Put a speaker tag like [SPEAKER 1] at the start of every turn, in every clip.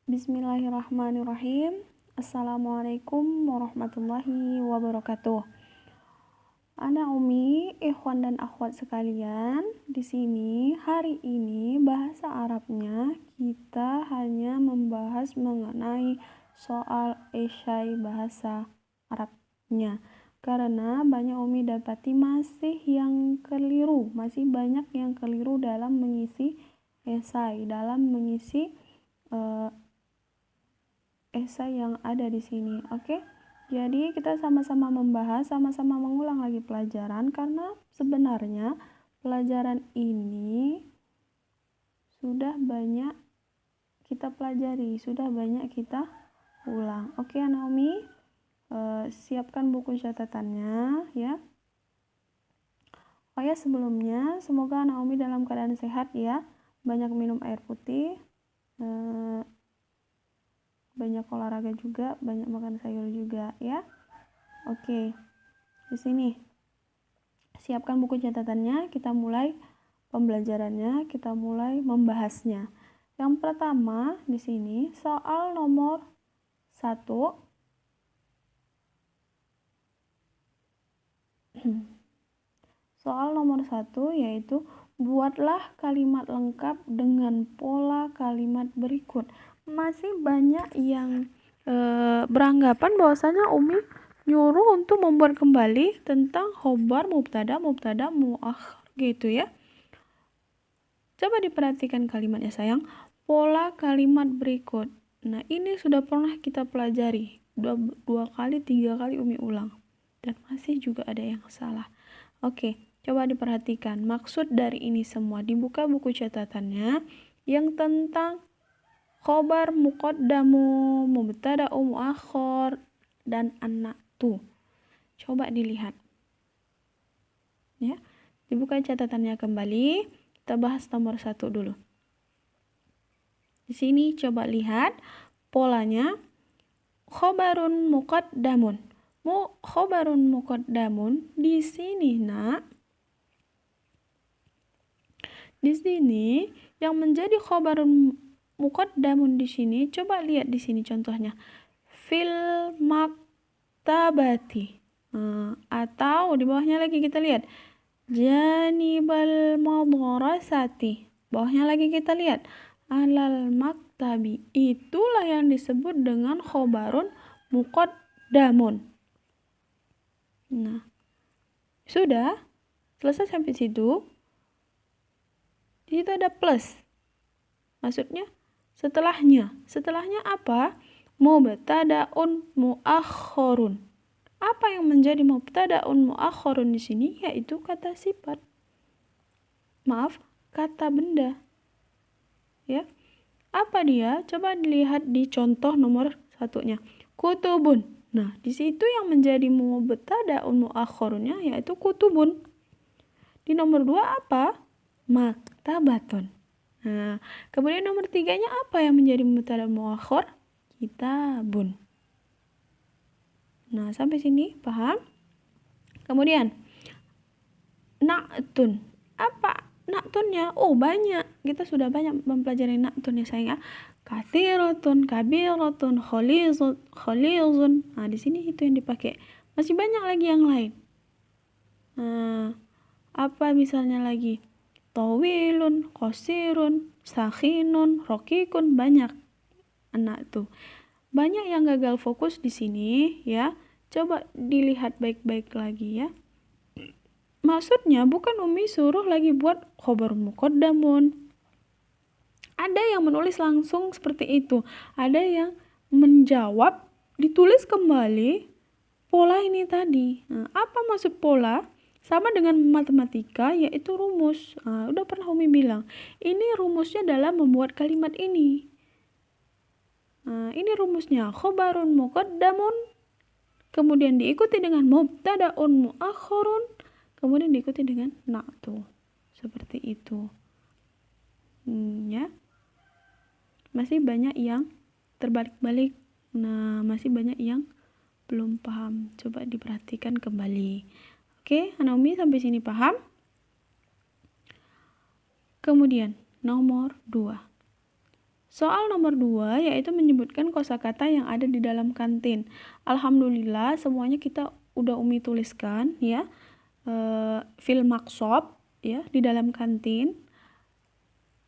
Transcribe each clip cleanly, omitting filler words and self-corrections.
[SPEAKER 1] Bismillahirrahmanirrahim. Assalamualaikum warahmatullahi wabarakatuh. Ana Umi, ikhwan dan akhwat sekalian, di sini hari ini bahasa Arabnya kita hanya membahas mengenai soal esai bahasa Arabnya. Karena banyak Umi dapati masih banyak yang keliru dalam mengisi esai, dalam mengisi esai yang ada di sini. Oke? Jadi kita sama-sama membahas, sama-sama mengulang lagi pelajaran karena sebenarnya pelajaran ini sudah banyak kita pelajari, sudah banyak kita ulang. Oke, Anak Umi, siapkan buku catatannya ya. Oh ya, sebelumnya semoga Anak Umi dalam keadaan sehat ya. Banyak minum air putih, banyak olahraga juga, banyak makan sayur juga ya. Oke. Di sini siapkan buku catatannya, kita mulai pembelajarannya, kita mulai membahasnya. Yang pertama di sini soal nomor 1. Soal nomor 1 yaitu buatlah kalimat lengkap dengan pola kalimat berikut. Masih banyak yang beranggapan bahwasanya Umi nyuruh untuk membuat kembali tentang khobar, mubtada, muakhar gitu ya. Coba diperhatikan kalimatnya sayang. Pola kalimat berikut. Nah, ini sudah pernah kita pelajari. Dua kali, 3 kali Umi ulang. Dan masih juga ada yang salah. Oke, coba diperhatikan. Maksud dari ini semua. Dibuka buku catatannya yang tentang khobar, muqaddamu, mubtada'u, muakhar, dan an-na'tu. Coba dilihat. Ya, dibuka catatannya kembali. Kita bahas nomor 1 dulu. Di sini coba lihat polanya. Khobarun muqaddamun. Khobarun muqaddamun di sini, Nak. Di sini yang menjadi khobarun muqaddamun di sini, coba lihat di sini contohnya. Fil maktabati. Atau di bawahnya lagi kita lihat. Janibal madrasati. Bawahnya lagi kita lihat. Alal maktabi. Itulah yang disebut dengan khobarun muqaddamun. Nah, sudah selesai sampai situ. Di situ ada plus. Maksudnya setelahnya. Setelahnya apa? Mubtada'un muakhkharun. Apa yang menjadi mubtada'un muakhkharun di sini? Yaitu kata sifat. Maaf, kata benda. Ya. Apa dia? Coba dilihat di contoh nomor 1-nya. Kutubun. Nah, di situ yang menjadi mubtada'un muakhkharunnya yaitu kutubun. Di nomor 2 apa? Maktabatun. Nah, kemudian nomor 3-nya apa yang menjadi mubtada' muakhkhar? Kitabun. Nah, sampai sini paham? Kemudian na'tun. Apa na'tunnya? Oh, banyak. Kita sudah banyak mempelajari na'tun ya sayang ya. Kathiratun, kabiratun, khalizun. Nah, di sini itu yang dipakai. Masih banyak lagi yang lain. Nah, apa misalnya lagi? Tawilun, qasirun, sakhinun, rokikun, banyak anak tuh. Banyak yang gagal fokus di sini ya. Coba dilihat baik-baik lagi ya. Maksudnya bukan Umi suruh lagi buat khobar muqaddamun. Ada yang menulis langsung seperti itu. Ada yang menjawab, ditulis kembali pola ini tadi. Nah, apa maksud pola? Sama dengan matematika, yaitu rumus. Nah, udah pernah Umi bilang. Ini rumusnya dalam membuat kalimat ini. Nah, ini rumusnya. Khobarun muqaddamun. Kemudian diikuti dengan mubtada'un muakhkharun. Kemudian diikuti dengan na'tu. Seperti itu. Ya. Masih banyak yang terbalik-balik. Nah, masih banyak yang belum paham. Coba diperhatikan kembali. Oke, Umi sampai sini paham? Kemudian, nomor 2. Soal nomor 2 yaitu menyebutkan kosakata yang ada di dalam kantin. Alhamdulillah semuanya kita udah Umi tuliskan ya. Fil maksob ya di dalam kantin.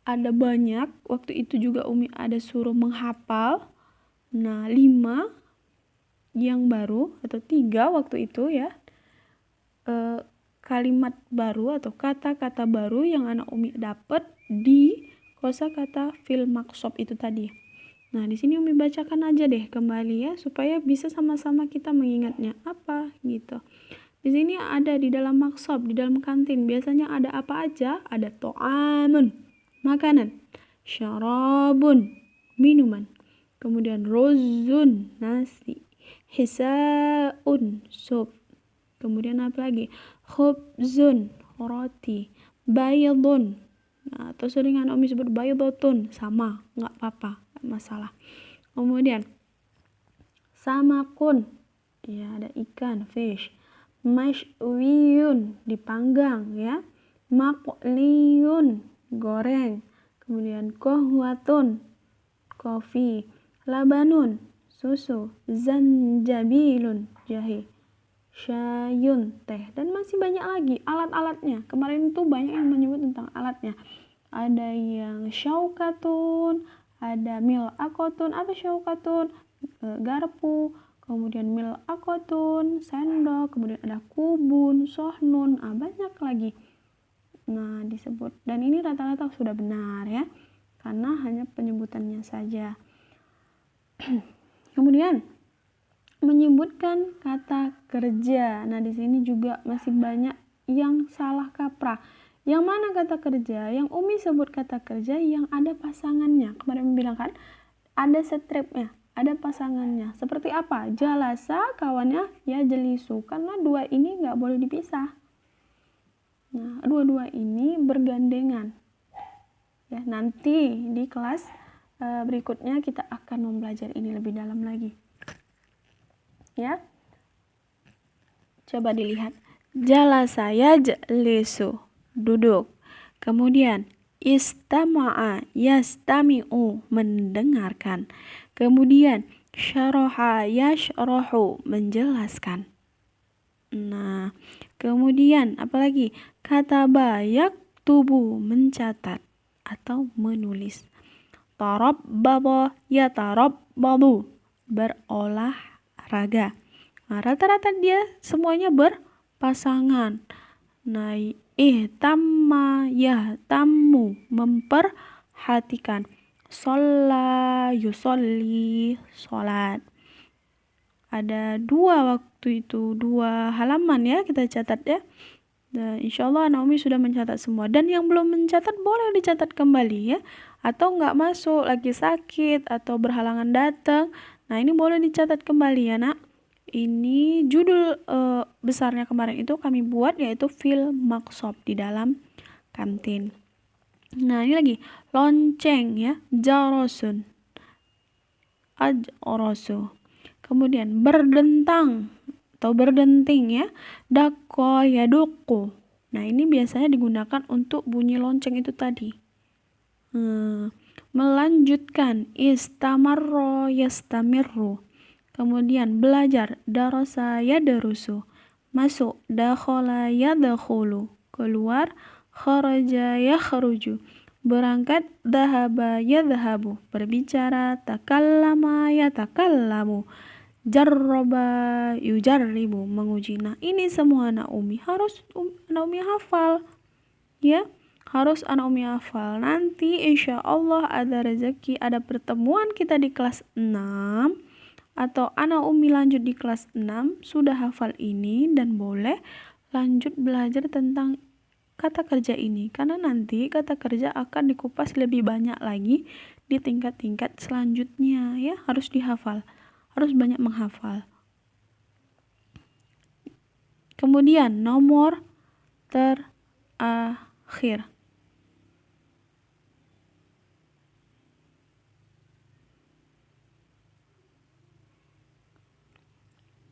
[SPEAKER 1] Ada banyak, waktu itu juga Umi ada suruh menghafal. Nah, 5 yang baru atau 3 waktu itu ya. Kalimat baru atau kata-kata baru yang anak Umi dapat di kosakata fil maksob itu tadi. Nah, di sini Umi bacakan aja deh kembali ya supaya bisa sama-sama kita mengingatnya apa gitu. Di sini ada di dalam maksob, di dalam kantin biasanya ada apa aja? Ada to'amun, makanan, syarabun, minuman, kemudian rozun, nasi, hisaun, sup, kemudian apa lagi? Khubzun, roti, baydun. Nah, atau seringan Umi sebut baydotun, sama, nggak apa-apa, nggak masalah. Kemudian samakun, ya ada ikan, fish. Mashwiyun, dipanggang ya. Maqliyun, goreng. Kemudian kohwatun, kopi. Labanun, susu. Zanjabilun, jahe. Syayun, teh. Dan masih banyak lagi alat-alatnya. Kemarin itu banyak yang menyebut tentang alatnya. Ada yang syaukatun, ada mil'akotun. Apa syaukatun? Garpu. Kemudian mil'akotun, sendok. Kemudian ada kubun, sohnun. Banyak lagi. Nah, disebut. Dan ini rata-rata sudah benar ya. Karena hanya penyebutannya saja. Kemudian menyebutkan kata kerja. Nah, di sini juga masih banyak yang salah kaprah. Yang mana kata kerja? Yang Umi sebut kata kerja yang ada pasangannya. Kemarin bilang kan, ada stripnya, ada pasangannya. Seperti apa? Jalasa, kawannya ya jelisu. Karena dua ini nggak boleh dipisah. Nah, dua-dua ini bergandengan. Ya, nanti di kelas berikutnya kita akan mempelajari ini lebih dalam lagi. Ya, coba dilihat. Jalasa yajlisu, duduk. Kemudian istama'a yastami'u, mendengarkan. Kemudian syaraha yashrahu, menjelaskan. Nah, kemudian apalagi? Kataba yaktubu, mencatat atau menulis. Tarabbada yatarabbadu, berolahraga. Nah, rata-rata dia semuanya berpasangan. Nah, ihtamma yahtammu, memperhatikan. Sholla yusolli, sholat. Ada 2 waktu itu, 2 halaman ya kita catat ya. Dan insyaallah anak Umi sudah mencatat semua. Dan yang belum mencatat boleh dicatat kembali ya. Atau nggak masuk, lagi sakit atau berhalangan datang. Nah, ini boleh dicatat kembali ya nak. Ini judul besarnya kemarin itu kami buat yaitu fil maksob di dalam kantin. Nah, ini lagi lonceng ya, jarosun, ajrosu. Kemudian berdentang atau berdenting ya, dako yaduku. Nah, ini biasanya digunakan untuk bunyi lonceng itu tadi. Melanjutkan istamarro yastamirru. Kemudian belajar, darasa yadrusu. Masuk, dakhala yadkhulu. Keluar, kharaja yakhruju. Berangkat, dhahaba yadhhabu. Berbicara, takallama yatakallamu. Jarraba yujarribu, menguji. Nah, ini semua anak Umi harus anak Umi hafal. Ya, harus anak Umi hafal. Nanti insya Allah ada rezeki, ada pertemuan kita di kelas 6 atau anak Umi lanjut di kelas 6 sudah hafal ini dan boleh lanjut belajar tentang kata kerja ini, karena nanti kata kerja akan dikupas lebih banyak lagi di tingkat-tingkat selanjutnya ya, harus dihafal, harus banyak menghafal. Kemudian nomor terakhir,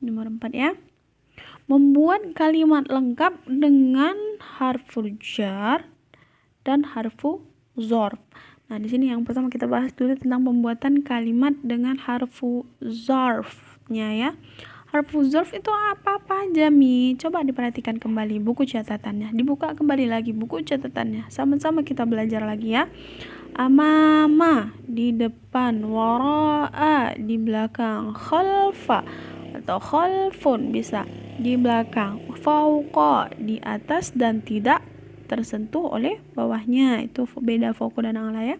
[SPEAKER 1] nomor 4 ya. Membuat kalimat lengkap dengan harfu jar dan harfu zorf. Nah, di sini yang pertama kita bahas dulu tentang pembuatan kalimat dengan harfu zarfnya ya. Harfu zarf itu apa aja, Mi? Coba diperhatikan kembali buku catatannya. Dibuka kembali lagi buku catatannya. Sama-sama kita belajar lagi ya. Amama di depan, wara'a di belakang, khalfa atau khalfun bisa di belakang, fauqa di atas dan tidak tersentuh oleh bawahnya. Itu beda fauqa dan a'la ya.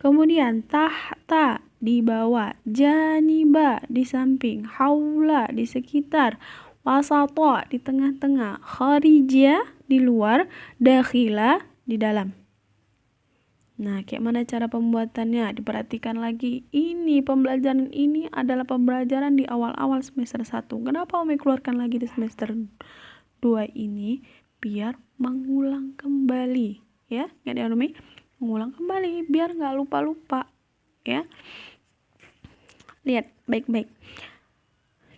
[SPEAKER 1] Kemudian tahta di bawah, janiba di samping, haula di sekitar, wasata di tengah-tengah, kharija di luar, dakhila di dalam. Nah, kayak mana cara pembuatannya? Diperhatikan lagi. Ini pembelajaran ini adalah pembelajaran di awal-awal semester 1. Kenapa Umi keluarkan lagi di semester 2 ini? Biar mengulang kembali. Ya, nggak ya Umi? Mengulang kembali biar nggak lupa-lupa. Ya. Lihat baik-baik.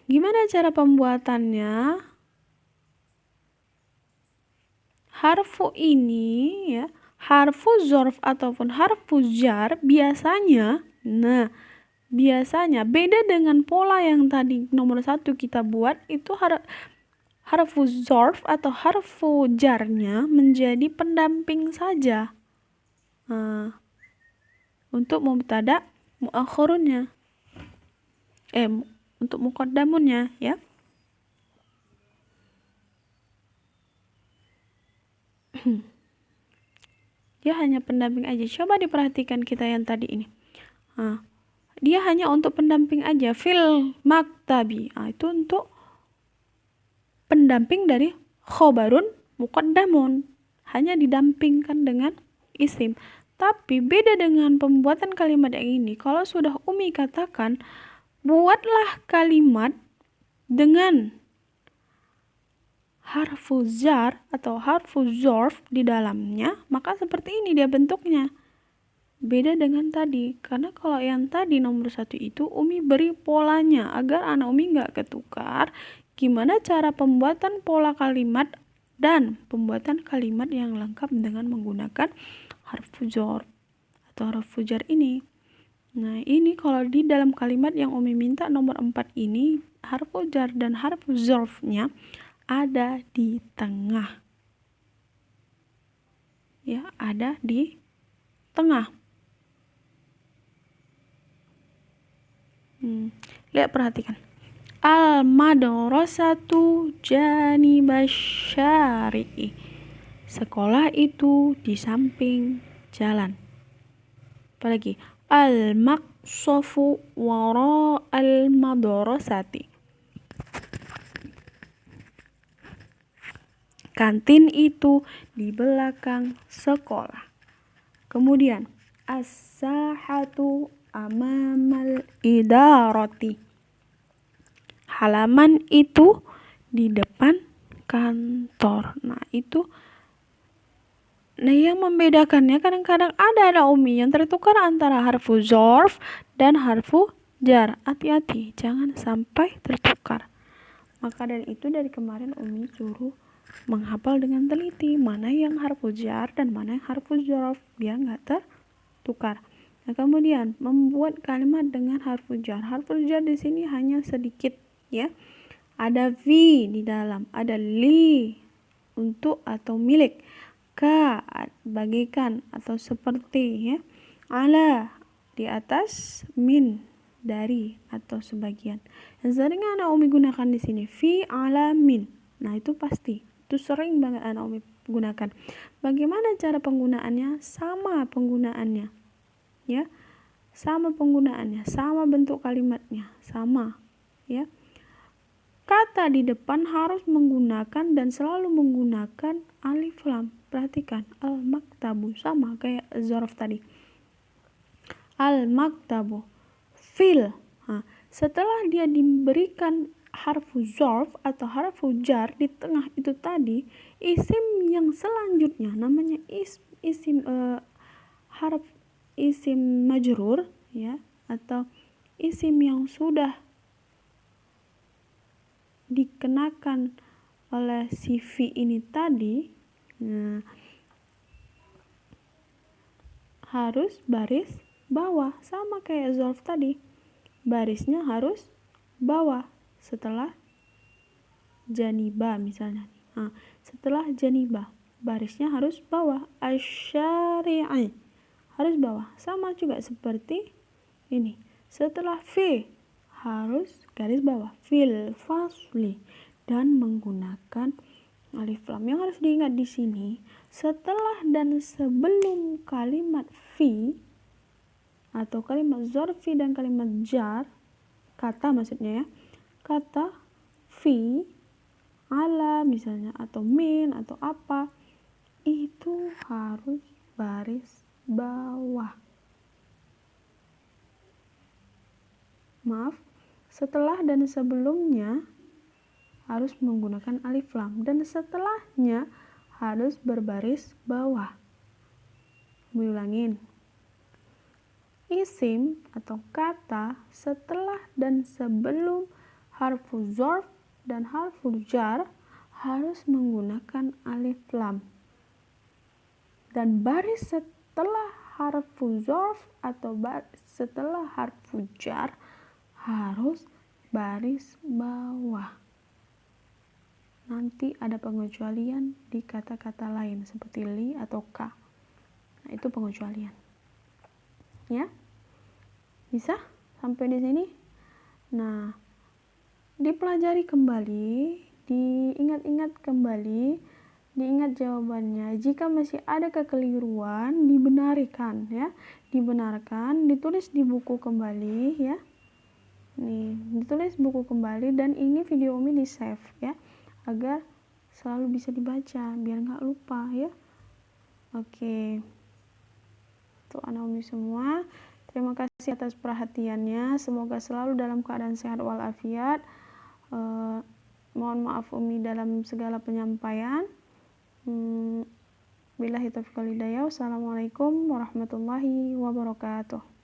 [SPEAKER 1] Gimana cara pembuatannya? Harfu ini ya. Harfu zorf ataupun harfu jar biasanya, biasanya beda dengan pola yang tadi nomor 1 kita buat, itu harfu zorf atau harfu jarnya menjadi pendamping saja. Untuk mubtada muakhirunnya. Untuk muqaddamunnya ya. Dia hanya pendamping aja. Coba diperhatikan kita yang tadi ini. Dia hanya untuk pendamping aja. Fil maktabi. Itu untuk pendamping dari khobarun muqaddamun. Hanya didampingkan dengan isim. Tapi beda dengan pembuatan kalimat yang ini. Kalau sudah Umi katakan, buatlah kalimat dengan harfu jar atau harfu zorf di dalamnya, maka seperti ini dia bentuknya. Beda dengan tadi, karena kalau yang tadi nomor 1 itu Umi beri polanya agar anak Umi nggak ketukar gimana cara pembuatan pola kalimat dan pembuatan kalimat yang lengkap dengan menggunakan harfu zorf atau harfu jar ini. Nah, ini kalau di dalam kalimat yang Umi minta nomor 4 ini, harfu jar dan harfu zorfnya ada di tengah. Ya, ada di tengah. Lihat, perhatikan. Al-madrasatu janibasyari'i. Sekolah itu di samping jalan. Apalagi? Al-maqsafu wara'al madrasati. Kantin itu di belakang sekolah. Kemudian as-sahatu amamal idarati. Halaman itu di depan kantor. Nah, itu yang membedakannya kadang-kadang ada Umi yang tertukar antara harfu zorf dan harfu jar. Hati-hati, jangan sampai tertukar. Maka dari itu dari kemarin Umi suruh menghafal dengan teliti mana yang harfu jar dan mana yang harfu zorf biar nggak tertukar. Nah, kemudian membuat kalimat dengan harfu jar. Harfu jar di sini hanya sedikit ya. Ada vi di dalam, ada li untuk atau milik, ka bagaikan atau seperti ya, ala di atas, min dari atau sebagian. Dan sering anak Umi gunakan di sini fi ala min. Nah, itu pasti. Itu sering banget anak Umi gunakan. Bagaimana cara penggunaannya? Sama penggunaannya. Ya. Sama penggunaannya, sama bentuk kalimatnya, sama. Ya. Kata di depan harus menggunakan dan selalu menggunakan alif lam. Perhatikan, al-maktabu sama kayak zarf tadi. Al-maktabu fil. Setelah dia diberikan harfu zarf atau harfu jar di tengah itu tadi, isim yang selanjutnya namanya harf isim majrur ya, atau isim yang sudah dikenakan oleh si fi ini tadi. Nah, harus baris bawah, sama kayak zorf tadi, barisnya harus bawah setelah janiba misalnya. Nah, setelah janiba barisnya harus bawah, asyari'i harus bawah, sama juga seperti ini. Setelah fi harus garis bawah, fil fasli, dan menggunakan alif lam. Yang harus diingat di sini, setelah dan sebelum kalimat fi atau kalimat zorfi dan kalimat jar, kata maksudnya ya, kata fi, ala misalnya, atau min, atau apa, itu harus baris bawah. Maaf, setelah dan sebelumnya harus menggunakan alif lam, dan setelahnya harus berbaris bawah. Ulangin, isim atau kata setelah dan sebelum harfu zorf dan harfu jar harus menggunakan alif lam, dan baris setelah harfu zorf atau setelah harfu jar harus baris bawah. Nanti ada pengecualian di kata-kata lain seperti li atau ka. Nah, itu pengecualian. Ya. Bisa sampai di sini? Nah, dipelajari kembali, diingat-ingat kembali, diingat jawabannya. Jika masih ada kekeliruan, dibenarkan ya. Dibenarkan, ditulis di buku kembali ya. Nih, ditulis buku kembali, dan ini video Umi di-save ya, agar selalu bisa dibaca biar nggak lupa ya. Oke. Untuk anak Umi semua, terima kasih atas perhatiannya. Semoga selalu dalam keadaan sehat walafiat. Mohon maaf Umi dalam segala penyampaian. Billahi taufiq wal hidayah. Wassalamualaikum warahmatullahi wabarakatuh.